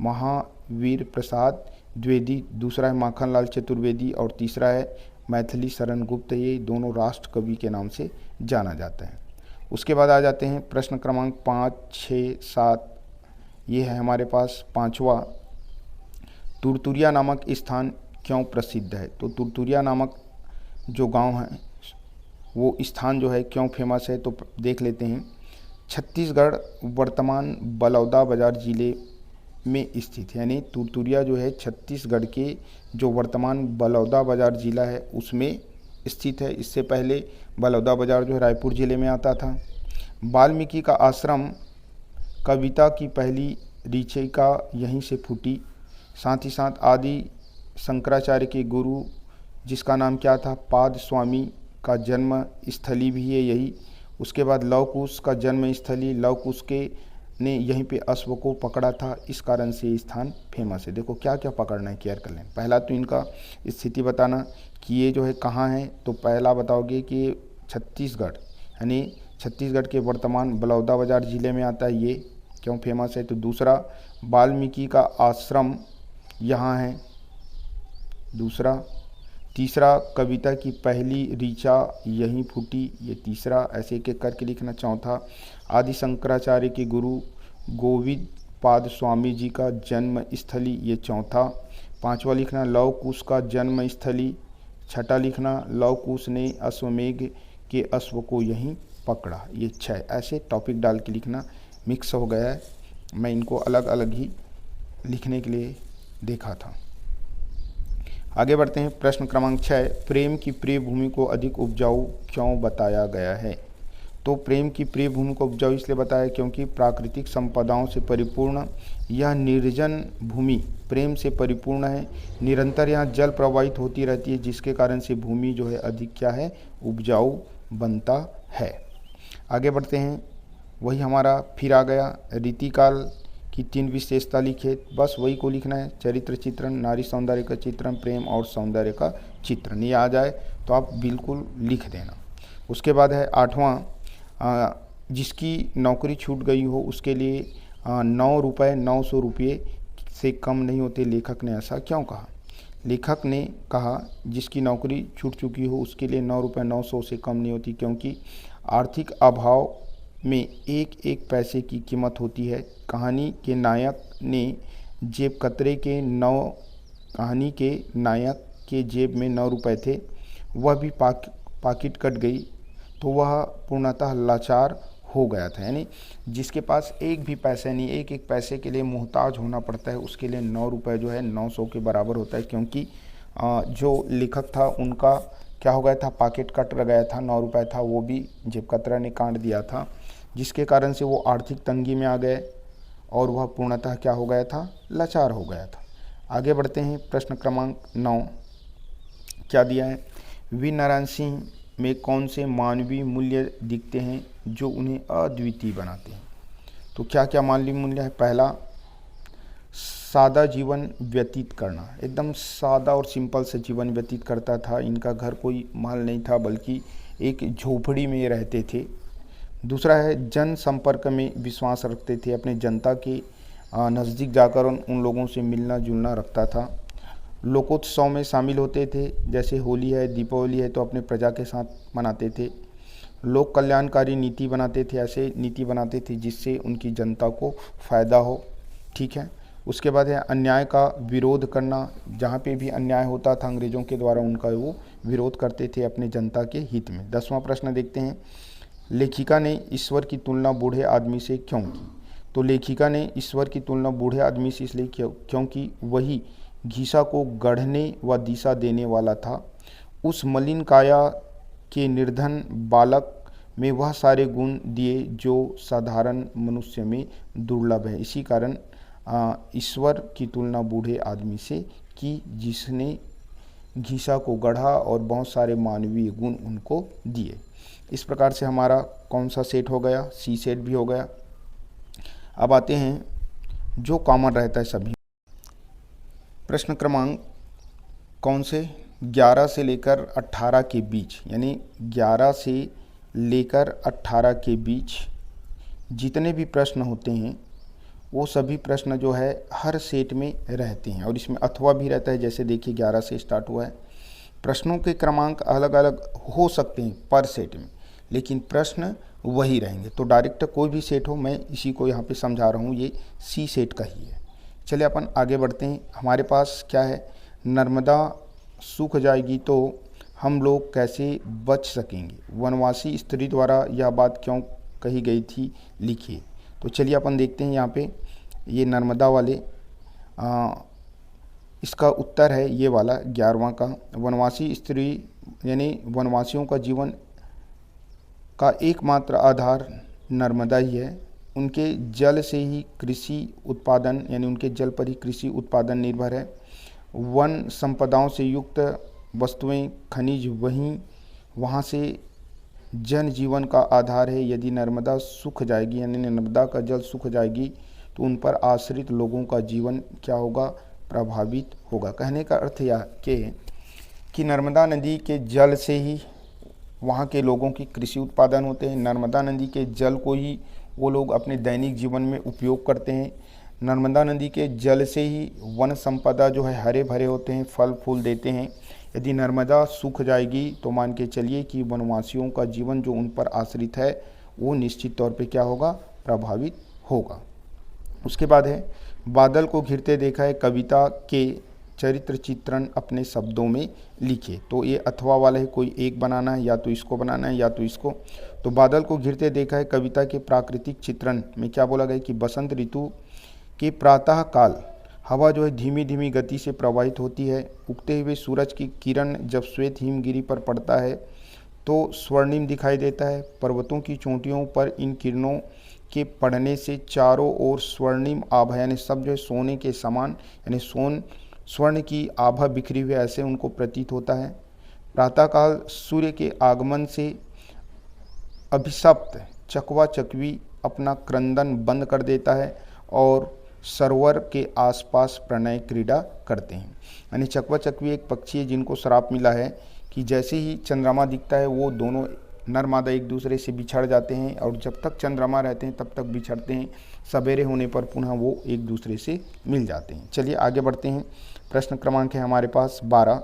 महावीर प्रसाद द्विवेदी। दूसरा है माखनलाल चतुर्वेदी और तीसरा है मैथिली शरण गुप्त। ये दोनों राष्ट्र कवि के नाम से जाना जाता है। उसके बाद आ जाते हैं प्रश्न क्रमांक 5, 6, 7। ये है हमारे पास पांचवा, तुरतुरिया नामक स्थान क्यों प्रसिद्ध है, तो तुरतुरिया नामक जो गांव है वो स्थान जो है क्यों फेमस है, तो देख लेते हैं। छत्तीसगढ़ वर्तमान बलौदा बाजार जिले में स्थित है, यानी तुरतुरिया जो है छत्तीसगढ़ के जो वर्तमान बलौदा बाजार जिला है उसमें स्थित है। इससे पहले बलौदा बाजार जो है रायपुर जिले में आता था। वाल्मीकि का आश्रम, कविता की पहली ऋचिका यहीं से फूटी। साथ ही साथ आदि शंकराचार्य के गुरु जिसका नाम क्या था, पाद स्वामी, का जन्म स्थली भी है यही। उसके बाद लव कुश का जन्म स्थली, लव कुश के ने यहीं पे अश्व को पकड़ा था, इस कारण से ये स्थान फेमस है। देखो क्या क्या पकड़ना है, केयर कर लें। पहला तो इनका स्थिति बताना कि ये जो है कहाँ है, तो पहला बताओगे कि छत्तीसगढ़, यानी छत्तीसगढ़ के वर्तमान बलौदा बाजार जिले में आता है, ये क्यों फेमस है। तो दूसरा, वाल्मीकि का आश्रम यहाँ है, दूसरा। तीसरा, कविता की पहली ऋचा यहीं फूटी, ये तीसरा। ऐसे एक एक करके लिखना। चौथा, आदि शंकराचार्य के गुरु गोविंद पाद स्वामी जी का जन्म स्थली, ये चौथा। पांचवा लिखना, लव कुश का जन्म स्थली। छठा लिखना, लव कुश ने अश्वमेघ के अश्व को यहीं पकड़ा, ये 6। ऐसे टॉपिक डाल के लिखना। मिक्स हो गया है, मैं इनको अलग अलग ही लिखने के लिए देखा था। आगे बढ़ते हैं। प्रश्न क्रमांक 6, प्रेम की प्रिय भूमि को अधिक उपजाऊ क्यों बताया गया है, तो प्रेम की प्रिय भूमि को उपजाऊ इसलिए बताया क्योंकि प्राकृतिक संपदाओं से परिपूर्ण यह निर्जन भूमि प्रेम से परिपूर्ण है। निरंतर यहाँ जल प्रवाहित होती रहती है, जिसके कारण से भूमि जो है अधिक क्या है, उपजाऊ बनता है। आगे बढ़ते हैं। वही हमारा फिर आ गया, रीतिकाल की 3 विशेषता लिखे, बस वही को लिखना है। चरित्र चित्रण, नारी सौंदर्य का चित्रण, प्रेम और सौंदर्य का चित्रण, ये आ जाए तो आप बिल्कुल लिख देना। उसके बाद है 8वां, जिसकी नौकरी छूट गई हो उसके लिए 900 रुपये से कम नहीं होते। लेखक ने ऐसा क्यों कहा? लेखक ने कहा जिसकी नौकरी छूट चुकी हो उसके लिए 9 से कम नहीं होती, क्योंकि आर्थिक अभाव में एक एक पैसे की कीमत होती है। कहानी के नायक के जेब में 9 रुपये थे, वह भी पाकिट कट गई तो वह पूर्णतः लाचार हो गया था। यानी जिसके पास एक भी पैसे नहीं, एक एक पैसे के लिए मोहताज होना पड़ता है, उसके लिए 9 रुपये जो है 900 के बराबर होता है। क्योंकि जो लेखक था उनका क्या हो गया था, पॉकेट कट गया था, 9 रुपये था वो भी जेब कतरा ने काट दिया था, जिसके कारण से वो आर्थिक तंगी में आ गए और वह पूर्णतः क्या हो गया था, लाचार हो गया था। आगे बढ़ते हैं। प्रश्न क्रमांक 9 क्या दिया है? वीर नारायण सिंह में कौन से मानवीय मूल्य दिखते हैं जो उन्हें अद्वितीय बनाते हैं? तो क्या क्या मानवीय मूल्य है? पहला, सादा जीवन व्यतीत करना, एकदम सादा और सिंपल से जीवन व्यतीत करता था। इनका घर कोई महल नहीं था बल्कि एक झोपड़ी में रहते थे। दूसरा है, जन संपर्क में विश्वास रखते थे, अपने जनता के नज़दीक जाकर उन लोगों से मिलना जुलना रखता था। लोकोत्सव में शामिल होते थे, जैसे होली है, दीपावली है तो अपने प्रजा के साथ मनाते थे। लोक कल्याणकारी नीति बनाते थे, ऐसे नीति बनाते थे जिससे उनकी जनता को फ़ायदा हो। ठीक है। उसके बाद है अन्याय का विरोध करना, जहाँ पे भी अन्याय होता था अंग्रेज़ों के द्वारा उनका वो विरोध करते थे अपने जनता के हित में। 10वां प्रश्न देखते हैं। लेखिका ने ईश्वर की तुलना बूढ़े आदमी से क्यों की? तो लेखिका ने ईश्वर की तुलना बूढ़े आदमी से इसलिए क्योंकि वही घिसा को गढ़ने व दिशा देने वाला था। उस मलिन काया के निर्धन बालक में वह सारे गुण दिए जो साधारण मनुष्य में दुर्लभ है। इसी कारण ईश्वर की तुलना बूढ़े आदमी से की, जिसने घिसा को गढ़ा और बहुत सारे मानवीय गुण उनको दिए। इस प्रकार से हमारा कौन सा सेट हो गया? सी सेट भी हो गया। अब आते हैं जो कॉमन रहता है सभी। प्रश्न क्रमांक कौन से? 11 से लेकर 18 के बीच, यानी 11 से लेकर 18 के बीच जितने भी प्रश्न होते हैं वो सभी प्रश्न जो है हर सेट में रहते हैं, और इसमें अथवा भी रहता है। जैसे देखिए 11 से स्टार्ट हुआ है। प्रश्नों के क्रमांक अलग अलग हो सकते हैं पर सेट में, लेकिन प्रश्न वही रहेंगे। तो डायरेक्ट कोई भी सेट हो, मैं इसी को यहाँ पे समझा रहा हूँ, ये सी सेट का ही है। चलिए अपन आगे बढ़ते हैं। हमारे पास क्या है? नर्मदा सूख जाएगी तो हम लोग कैसे बच सकेंगे? वनवासी स्त्री द्वारा यह बात क्यों कही गई थी, लिखिए। तो चलिए अपन देखते हैं यहाँ पे ये नर्मदा वाले इसका उत्तर है ये वाला 11वां का। वनवासी स्त्री यानी वनवासियों का जीवन का एकमात्र आधार नर्मदा ही है। उनके जल से ही कृषि उत्पादन, यानी उनके जल पर ही कृषि उत्पादन निर्भर है। वन संपदाओं से युक्त वस्तुएं, खनिज वहाँ से जन जीवन का आधार है। यदि नर्मदा सूख जाएगी, यानी नर्मदा का जल सूख जाएगी, तो उन पर आश्रित लोगों का जीवन क्या होगा? प्रभावित होगा। कहने का अर्थ यह कि नर्मदा नदी के जल से ही वहाँ के लोगों की कृषि उत्पादन होते हैं। नर्मदा नदी के जल को ही वो लोग अपने दैनिक जीवन में उपयोग करते हैं। नर्मदा नदी के जल से ही वन संपदा जो है हरे भरे होते हैं, फल फूल देते हैं। यदि नर्मदा सूख जाएगी तो मान के चलिए कि वनवासियों का जीवन जो उन पर आश्रित है वो निश्चित तौर पे क्या होगा? प्रभावित होगा। उसके बाद है बादल को घिरते देखा है, कविता के चरित्र चित्रण अपने शब्दों में लिखे। तो ये अथवा वाला है, कोई एक बनाना है, या तो इसको बनाना है या तो इसको। तो बादल को घिरते देखा है कविता के प्राकृतिक चित्रण में क्या बोला गया कि बसंत ऋतु के प्रातः काल हवा जो है धीमी धीमी गति से प्रवाहित होती है। उगते हुए सूरज की किरण जब श्वेत हिमगिरी पर पड़ता है तो स्वर्णिम दिखाई देता है। पर्वतों की चोटियों पर इन किरणों के पड़ने से चारों ओर स्वर्णिम आभा यानी सब जो है सोने के समान यानी स्वर्ण की आभा बिखरी हुई ऐसे उनको प्रतीत होता है। प्रातःकाल सूर्य के आगमन से अभिशप्त चकवा चकवी अपना क्रंदन बंद कर देता है और सरोवर के आसपास प्रणय क्रीड़ा करते हैं। यानी चकवा चकवी एक पक्षी है जिनको श्राप मिला है कि जैसे ही चंद्रमा दिखता है वो दोनों नर मादा एक दूसरे से बिछड़ जाते हैं और जब तक चंद्रमा रहते हैं तब तक बिछड़ते हैं, सवेरे होने पर पुनः वो एक दूसरे से मिल जाते हैं। चलिए आगे बढ़ते हैं। प्रश्न क्रमांक है हमारे पास 12।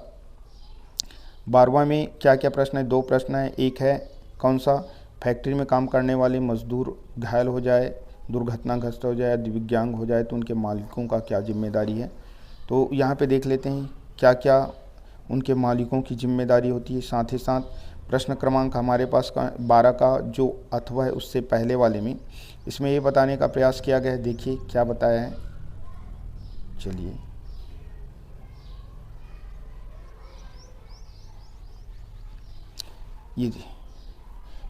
12वां में क्या क्या प्रश्न है? 2 प्रश्न है। एक है कौन सा? फैक्ट्री में काम करने वाले मजदूर घायल हो जाए, दुर्घटनाग्रस्त हो जाए, दिव्यांग हो जाए तो उनके मालिकों का क्या जिम्मेदारी है? तो यहाँ पे देख लेते हैं क्या क्या उनके मालिकों की जिम्मेदारी होती है। साथ ही साथ प्रश्न क्रमांक हमारे पास 12 का जो अथवा है उससे पहले वाले में इसमें ये बताने का प्रयास किया गया है। देखिए क्या बताया है। चलिए ये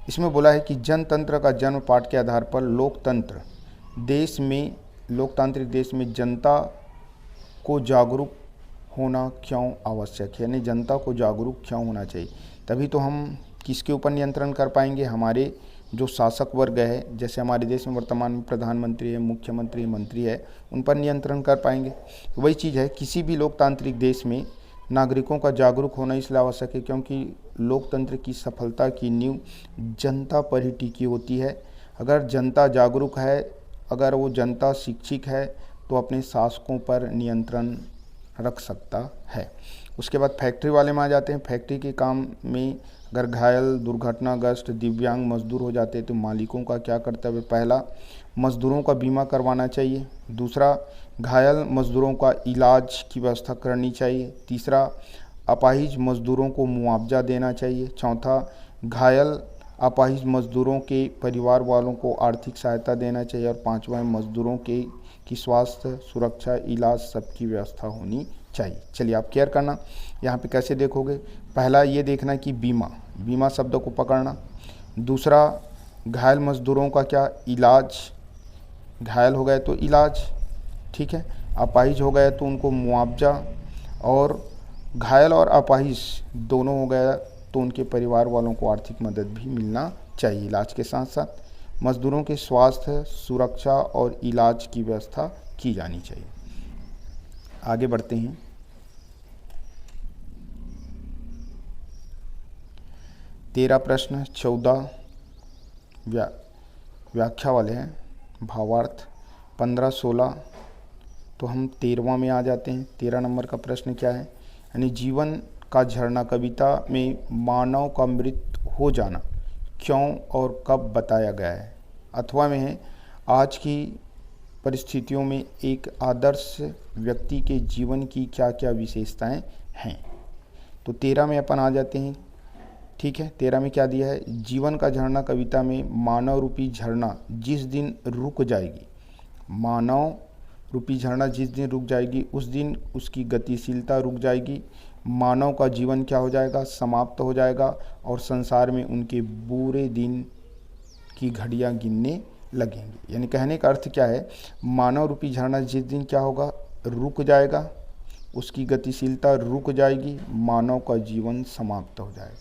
इसमें बोला है कि जनतंत्र का जन्म पाठ के आधार पर लोकतांत्रिक देश में जनता को जागरूक होना क्यों आवश्यक है, यानी जनता को जागरूक क्यों होना चाहिए। तभी तो हम किसके ऊपर नियंत्रण कर पाएंगे? हमारे जो शासक वर्ग है, जैसे हमारे देश में वर्तमान में प्रधानमंत्री है, मुख्यमंत्री, मंत्री है, उन पर नियंत्रण कर पाएंगे। वही चीज़ है, किसी भी लोकतांत्रिक देश में नागरिकों का जागरूक होना इसलिए आवश्यक है क्योंकि लोकतंत्र की सफलता की नींव जनता पर ही टिकी होती है। अगर जनता जागरूक है, अगर वो जनता शिक्षित है तो अपने शासकों पर नियंत्रण रख सकता है। उसके बाद फैक्ट्री वाले में आ जाते हैं। फैक्ट्री के काम में अगर घायल, दुर्घटनाग्रस्त, दिव्यांग मजदूर हो जाते हैं तो मालिकों का क्या कर्तव्य? पहला, मजदूरों का बीमा करवाना चाहिए। दूसरा, घायल मजदूरों का इलाज की व्यवस्था करनी चाहिए। तीसरा, अपाहिज मजदूरों को मुआवजा देना चाहिए। चौथा, घायल अपाहिज मजदूरों के परिवार वालों को आर्थिक सहायता देना चाहिए। और पाँचवा, मजदूरों की स्वास्थ्य, सुरक्षा, इलाज सबकी व्यवस्था होनी चाहिए। चलिए आप केयर करना, यहाँ पे कैसे देखोगे? पहला ये देखना कि बीमा शब्द को पकड़ना। दूसरा, घायल मजदूरों का क्या? इलाज, घायल हो गए तो इलाज, ठीक है। अपाहिज हो गए तो उनको मुआवजा, और घायल और अपाहिज दोनों हो गया तो उनके परिवार वालों को आर्थिक मदद भी मिलना चाहिए। इलाज के साथ साथ मजदूरों के स्वास्थ्य, सुरक्षा और इलाज की व्यवस्था की जानी चाहिए। आगे बढ़ते हैं। तेरह प्रश्न 14 व्याख्या वाले हैं, भावार्थ 15-16। तो हम 13वां में आ जाते हैं। 13 नंबर का प्रश्न क्या है? यानी जीवन का झरना कविता में मानव का मृत हो जाना क्यों और कब बताया गया है? अथवा में है, आज की परिस्थितियों में एक आदर्श व्यक्ति के जीवन की क्या क्या विशेषताएं हैं। तो 13 में अपन आ जाते हैं, ठीक है। 13 में क्या दिया है? जीवन का झरना कविता में मानव रूपी झरना जिस दिन रुक जाएगी, मानव रूपी झरना जिस दिन रुक जाएगी उस दिन उसकी गतिशीलता रुक जाएगी, मानव का जीवन क्या हो जाएगा? समाप्त हो जाएगा और संसार में उनके बुरे दिन की घड़ियां गिनने लगेंगी। यानी कहने का अर्थ क्या है? मानव रूपी झरना जिस दिन क्या होगा? रुक जाएगा, उसकी गतिशीलता रुक जाएगी, मानव का जीवन समाप्त हो जाएगा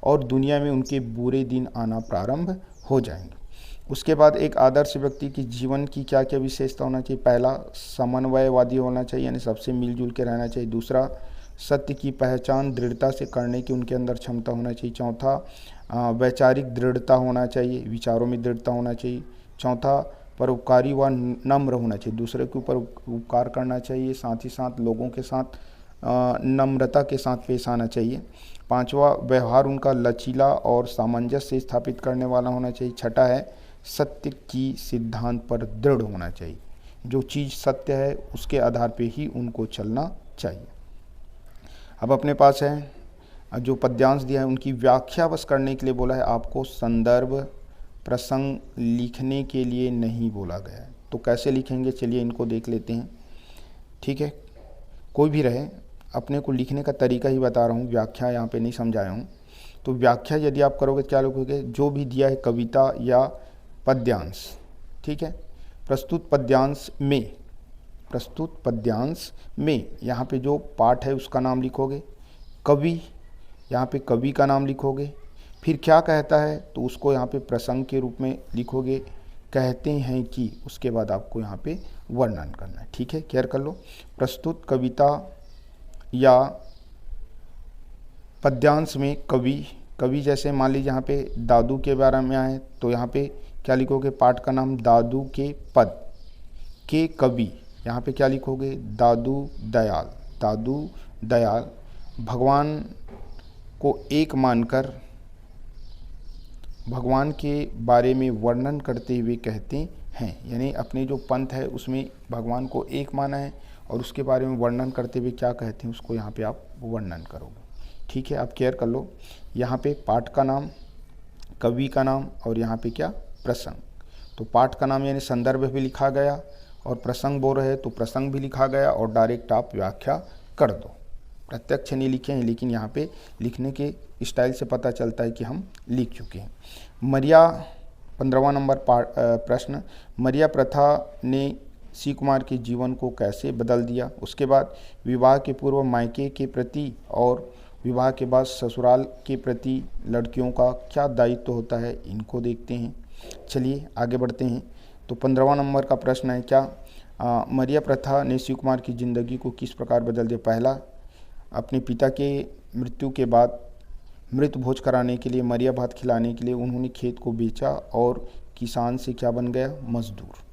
और दुनिया में उनके बुरे दिन आना प्रारंभ हो जाएंगे। उसके बाद एक आदर्श व्यक्ति की जीवन की क्या क्या विशेषता होना चाहिए? पहला, समन्वयवादी होना चाहिए, यानी सबसे मिलजुल के रहना चाहिए। दूसरा, सत्य की पहचान दृढ़ता से करने की उनके अंदर क्षमता होना चाहिए। चौथा, वैचारिक दृढ़ता होना चाहिए, विचारों में दृढ़ता होना चाहिए। चौथा, परोपकारी व नम्र होना चाहिए, दूसरे के ऊपर उपकार करना चाहिए, साथ ही साथ लोगों के साथ नम्रता के साथ पेश आना चाहिए। पांचवा, व्यवहार उनका लचीला और सामंजस्य स्थापित करने वाला होना चाहिए। छठा है, सत्य की सिद्धांत पर दृढ़ होना चाहिए, जो चीज़ सत्य है उसके आधार पे ही उनको चलना चाहिए। अब अपने पास है जो पद्यांश दिया है उनकी व्याख्या बस करने के लिए बोला है, आपको संदर्भ प्रसंग लिखने के लिए नहीं बोला गया है। तो कैसे लिखेंगे? चलिए इनको देख लेते हैं, ठीक है। कोई भी रहे, अपने को लिखने का तरीका ही बता रहा हूँ, व्याख्या यहाँ पे नहीं समझाया हूँ। तो व्याख्या यदि आप करोगे तो क्या लिखोगे, जो भी दिया है कविता या पद्यांश, ठीक है। प्रस्तुत पद्यांश में यहाँ पे जो पाठ है उसका नाम लिखोगे, कवि, यहाँ पे कवि का नाम लिखोगे, फिर क्या कहता है तो उसको यहाँ पे प्रसंग के रूप में लिखोगे, कहते हैं कि, उसके बाद आपको यहाँ पे वर्णन करना है, ठीक है। क्लियर कर लो। प्रस्तुत कविता या पद्यांश में कवि जैसे मान लीजिए यहाँ पे दादू के बारे में आए तो यहाँ पे क्या लिखोगे, पाठ का नाम दादू के पद के कवि, यहाँ पे क्या लिखोगे, दादू दयाल भगवान को एक मानकर भगवान के बारे में वर्णन करते हुए कहते हैं, यानी अपने जो पंथ है उसमें भगवान को एक माना है और उसके बारे में वर्णन करते हुए क्या कहते हैं उसको यहाँ पे आप वर्णन करोगे, ठीक है। आप केयर कर लो। यहाँ पे पाठ का नाम, कवि का नाम और यहाँ पे क्या, प्रसंग। तो पाठ का नाम यानी संदर्भ भी लिखा गया और प्रसंग बोल रहे तो प्रसंग भी लिखा गया और डायरेक्ट आप व्याख्या कर दो। प्रत्यक्ष नहीं लिखे हैं लेकिन यहाँ पे लिखने के स्टाइल से पता चलता है कि हम लिख चुके हैं। मरिया 15वां नंबर प्रश्न, मरिया प्रथा ने सी कुमार के जीवन को कैसे बदल दिया। उसके बाद विवाह के पूर्व मायके के प्रति और विवाह के बाद ससुराल के प्रति लड़कियों का क्या दायित्व होता है, इनको देखते हैं। चलिए आगे बढ़ते हैं। तो 15वां नंबर का प्रश्न है, क्या मरिया प्रथा ने शिव कुमार की ज़िंदगी को किस प्रकार बदल दिया। पहला, अपने पिता के मृत्यु के बाद मृत भोज कराने के लिए, मरिया भात खिलाने के लिए उन्होंने खेत को बेचा और किसान से क्या बन गया, मजदूर।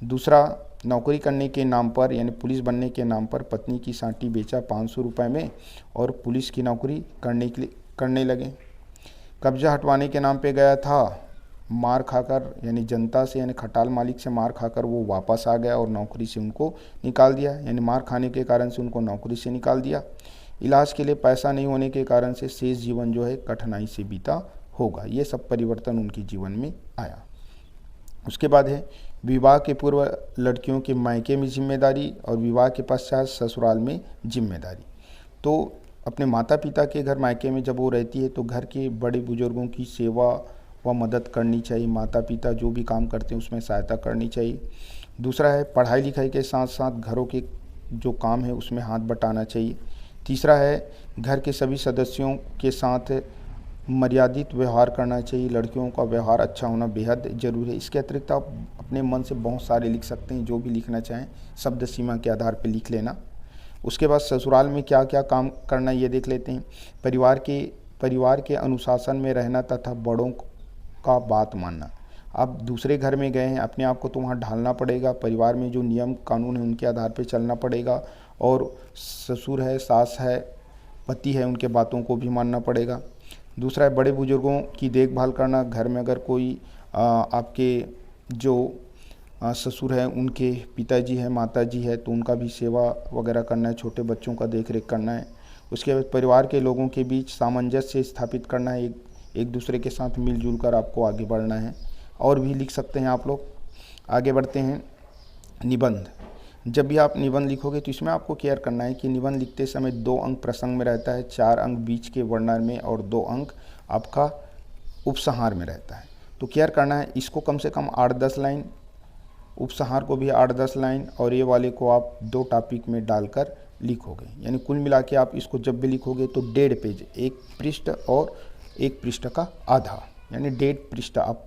दूसरा, नौकरी करने के नाम पर यानी पुलिस बनने के नाम पर पत्नी की साटी बेचा 500 रुपये में और पुलिस की नौकरी करने लगे। कब्जा हटवाने के नाम पे गया था, मार खाकर यानी जनता से यानी खटाल मालिक से मार खाकर वो वापस आ गया और नौकरी से उनको निकाल दिया, यानी मार खाने के कारण से उनको नौकरी से निकाल दिया। इलाज के लिए पैसा नहीं होने के कारण से शेष जीवन जो है कठिनाई से बीता होगा। ये सब परिवर्तन उनके जीवन में आया। उसके बाद है विवाह के पूर्व लड़कियों के मायके में जिम्मेदारी और विवाह के पश्चात ससुराल में जिम्मेदारी। तो अपने माता पिता के घर मायके में जब वो रहती है तो घर के बड़े बुजुर्गों की सेवा व मदद करनी चाहिए, माता पिता जो भी काम करते हैं उसमें सहायता करनी चाहिए। दूसरा है पढ़ाई लिखाई के साथ साथ घरों के जो काम है उसमें हाथ बटाना चाहिए। तीसरा है घर के सभी सदस्यों के साथ मर्यादित व्यवहार करना चाहिए, लड़कियों का व्यवहार अच्छा होना बेहद ज़रूरी है। इसके अतिरिक्त आप अपने मन से बहुत सारे लिख सकते हैं, जो भी लिखना चाहें शब्द सीमा के आधार पर लिख लेना। उसके बाद ससुराल में क्या क्या काम करना ये देख लेते हैं। परिवार के अनुशासन में रहना तथा बड़ों का बात मानना। आप दूसरे घर में गए हैं, अपने आप को तो वहाँ ढालना पड़ेगा, परिवार में जो नियम कानून है उनके आधार पर चलना पड़ेगा और ससुर है, सास है, पति है, उनके बातों को भी मानना पड़ेगा। दूसरा है बड़े बुजुर्गों की देखभाल करना। घर में अगर कोई आपके जो ससुर है उनके पिताजी है, माताजी है तो उनका भी सेवा वगैरह करना है, छोटे बच्चों का देख रेख करना है। उसके बाद परिवार के लोगों के बीच सामंजस्य स्थापित करना है, एक दूसरे के साथ मिलजुल कर आपको आगे बढ़ना है। और भी लिख सकते हैं आप लोग। आगे बढ़ते हैं। निबंध। जब भी आप निबंध लिखोगे तो इसमें आपको केयर करना है कि निबंध लिखते समय 2 अंक प्रसंग में रहता है, 4 अंक बीच के वर्णन में और 2 अंक आपका उपसंहार में रहता है। तो केयर करना है, इसको कम से कम 8-10 लाइन, उपसंहार को भी 8-10 लाइन और ये वाले को आप 2 टॉपिक में डालकर लिखोगे। यानी कुल मिला के आप इसको जब भी लिखोगे तो 1.5 पेज, 1 पृष्ठ और 1 पृष्ठ का आधा, यानी 1.5 पृष्ठ आप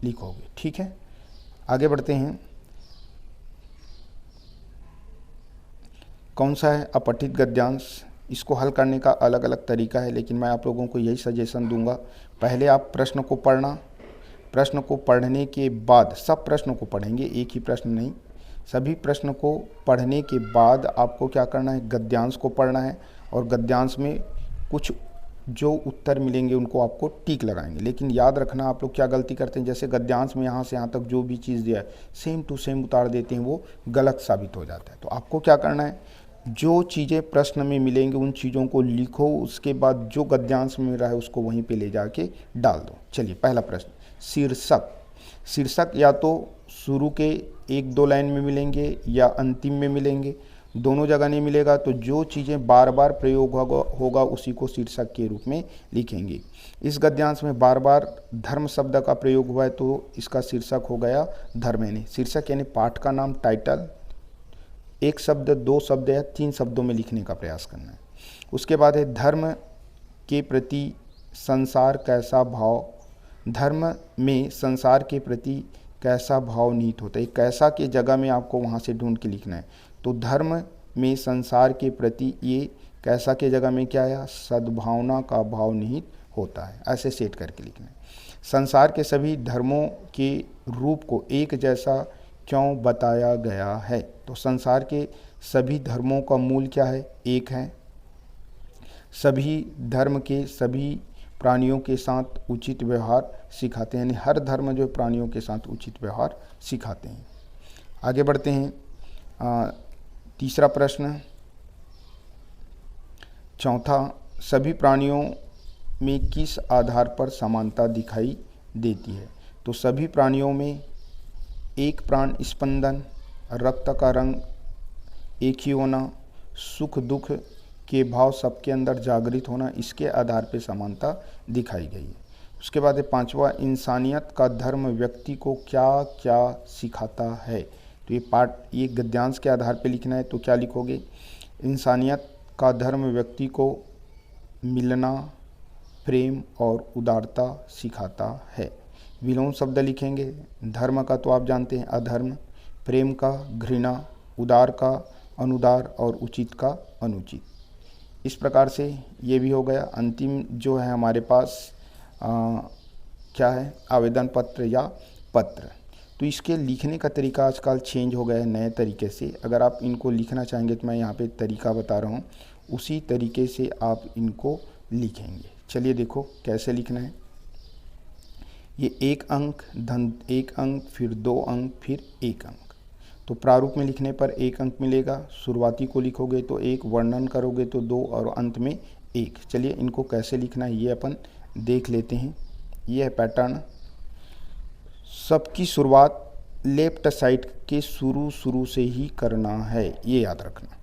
लिखोगे। ठीक है, आगे बढ़ते हैं। कौन सा है अपठित गद्यांश। इसको हल करने का अलग अलग तरीका है, लेकिन मैं आप लोगों को यही सजेशन दूंगा। पहले आप प्रश्न को पढ़ना, प्रश्न को पढ़ने के बाद, सब प्रश्न को पढ़ेंगे, एक ही प्रश्न नहीं, सभी प्रश्न को पढ़ने के बाद आपको क्या करना है, गद्यांश को पढ़ना है और गद्यांश में कुछ जो उत्तर मिलेंगे उनको आपको टिक लगाएंगे। लेकिन याद रखना, आप लोग क्या गलती करते हैं, जैसे गद्यांश में यहाँ से यहाँ तक जो भी चीज़ दिया है सेम टू सेम उतार देते हैं, वो गलत साबित हो जाता है। तो आपको क्या करना है, जो चीज़ें प्रश्न में मिलेंगी उन चीज़ों को लिखो, उसके बाद जो गद्यांश में मिल रहा है उसको वहीं पे ले जाके डाल दो। चलिए, पहला प्रश्न, शीर्षक। शीर्षक या तो शुरू के 1-2 लाइन में मिलेंगे या अंतिम में मिलेंगे। दोनों जगह नहीं मिलेगा तो जो चीज़ें बार बार प्रयोग होगा उसी को शीर्षक के रूप में लिखेंगे। इस गद्यांश में बार बार धर्म शब्द का प्रयोग हुआ है तो इसका शीर्षक हो गया धर्मेणे। शीर्षक यानी पाठ का नाम, टाइटल, एक शब्द, दो शब्द या तीन शब्दों में लिखने का प्रयास करना है। उसके बाद है धर्म के प्रति संसार कैसा भाव, धर्म में संसार के प्रति कैसा भाव निहित होता है। कैसा के जगह में आपको वहाँ से ढूंढ के लिखना है। तो धर्म में संसार के प्रति ये कैसा के जगह में क्या है, सद्भावना का भाव निहित होता है, ऐसे सेट करके लिखना है। संसार के सभी धर्मों के रूप को एक जैसा क्यों बताया गया है। तो संसार के सभी धर्मों का मूल क्या है, एक है। सभी धर्म के सभी प्राणियों के साथ उचित व्यवहार सिखाते हैं, यानी हर धर्म जो प्राणियों के साथ उचित व्यवहार सिखाते हैं। आगे बढ़ते हैं। तीसरा प्रश्न, चौथा, सभी प्राणियों में किस आधार पर समानता दिखाई देती है। तो सभी प्राणियों में एक प्राण स्पंदन, रक्त का रंग एक ही होना, सुख दुख के भाव सबके अंदर जागृत होना, इसके आधार पर समानता दिखाई गई है। उसके बाद है पांचवा, इंसानियत का धर्म व्यक्ति को क्या क्या सिखाता है। तो ये गद्यांश के आधार पर लिखना है। तो क्या लिखोगे, इंसानियत का धर्म व्यक्ति को मिलना, प्रेम और उदारता सिखाता है। विलोम शब्द लिखेंगे। धर्म का तो आप जानते हैं अधर्म, प्रेम का घृणा, उदार का अनुदार और उचित का अनुचित। इस प्रकार से ये भी हो गया। अंतिम जो है हमारे पास क्या है, आवेदन पत्र या पत्र। तो इसके लिखने का तरीका आजकल चेंज हो गया है नए तरीके से। अगर आप इनको लिखना चाहेंगे तो मैं यहाँ पे तरीका बता रहा हूँ, उसी तरीके से आप इनको लिखेंगे। चलिए देखो कैसे लिखना है। ये एक अंक, धन एक अंक, फिर दो अंक, फिर एक अंक। तो प्रारूप में लिखने पर एक अंक मिलेगा। शुरुआती को लिखोगे तो एक, वर्णन करोगे तो दो और अंत में एक। चलिए इनको कैसे लिखना है ये अपन देख लेते हैं। ये है पैटर्न। सबकी शुरुआत लेफ्ट साइड के शुरू से ही करना है, ये याद रखना।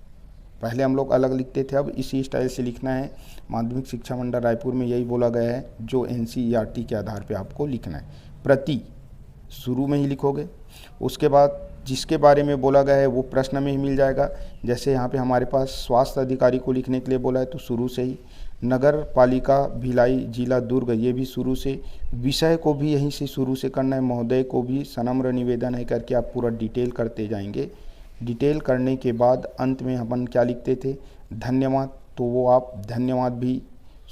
पहले हम लोग अलग लिखते थे, अब इसी स्टाइल से लिखना है। माध्यमिक शिक्षा मंडल रायपुर में यही बोला गया है, जो NCERT के आधार पे आपको लिखना है। प्रति शुरू में ही लिखोगे। उसके बाद जिसके बारे में बोला गया है वो प्रश्न में ही मिल जाएगा। जैसे यहाँ पे हमारे पास स्वास्थ्य अधिकारी को लिखने के लिए बोला है तो शुरू से ही। नगर पालिका भिलाई जिला दुर्ग, ये भी शुरू से। विषय को भी यहीं से शुरू से करना है। महोदय को भी सनम्र निवेदन है करके आप पूरा डिटेल करते जाएंगे। डिटेल करने के बाद अंत में अपन क्या लिखते थे, धन्यवाद। तो वो आप धन्यवाद भी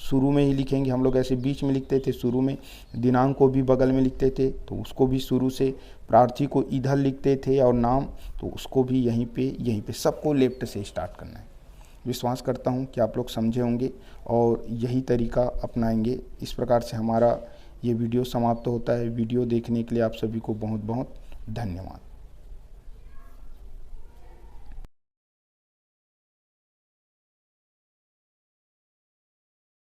शुरू में ही लिखेंगे। हम लोग ऐसे बीच में लिखते थे शुरू में। दिनांक को भी बगल में लिखते थे तो उसको भी शुरू से। प्रार्थी को इधर लिखते थे और नाम, तो उसको भी यहीं पे सबको लेफ्ट से स्टार्ट करना है। विश्वास करता हूँ कि आप लोग समझे होंगे और यही तरीका अपनाएंगे। इस प्रकार से हमारा ये वीडियो समाप्त होता है। वीडियो देखने के लिए आप सभी को बहुत बहुत धन्यवाद।